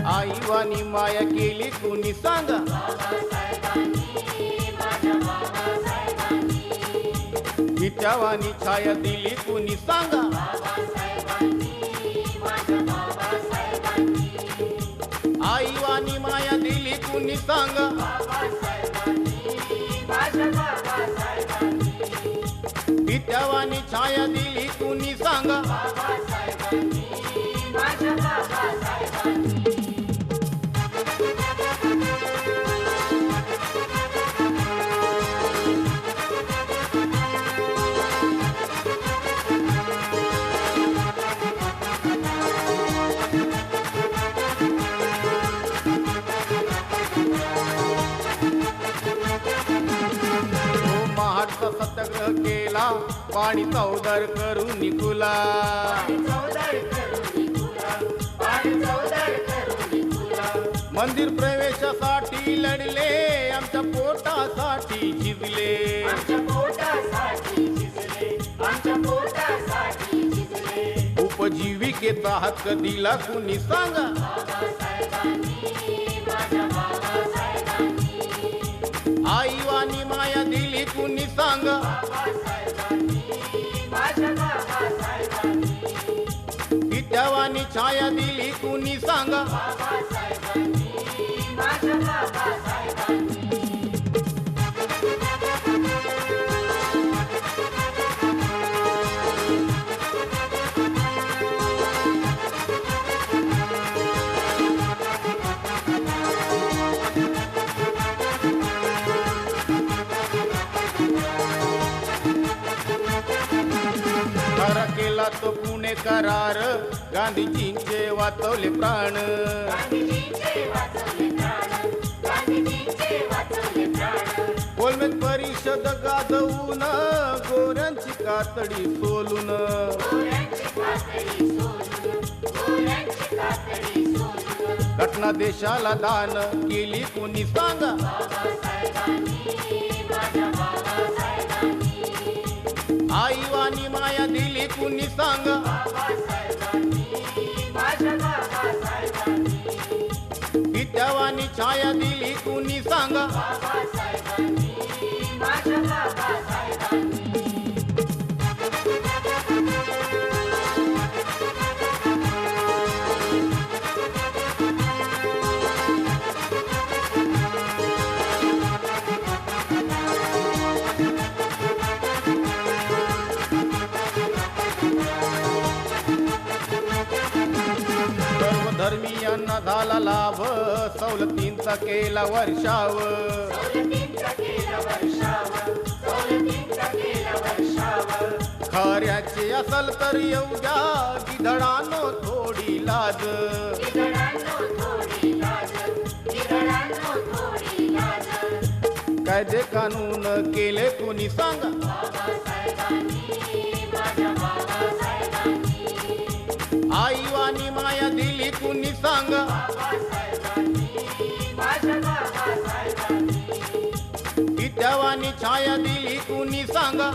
आईवानी माया केली कुणी सांगा, हिच्यावानी छाया दिली कुणी सांगा, आईवानी माया दिली कुणी सांगा, हिच्यावानी छाया दिली कुणी सांगा. सत्याग्रह केला पाणी चौदार करून निघुला, मंदिर प्रवेशासाठी लढले आमच्या पोटासाठी झिजले, उपजीविकेचा हक्क दिला कुणी सांगा, आईवानी माया दिली कुणी सांगा, हिच्यावानी छाया दिली कुणी सांगा. केला तो पुणे करार, गांधीजींचे वाचवले प्राण, गोलमेज परिषद गाजवून गोऱ्यांची कातडी सोलून, घटना देशाला दान केली कुणी सांगा, आईवानी माया दिली कुणी सांगा, हिच्यावानी छाया दिली कुणी सांगा. धर्मीयांना झाला लाभ, सवलतींचा केला वर्षाव, खऱ्याचे असल तर येऊ द्या गिधडानो थोडी लाज, कायदे कानून केले कुणी सांगा, आईवानी माया दिली कुणी सांगा, हिच्यावानी छाया दिली कुणी सांगा.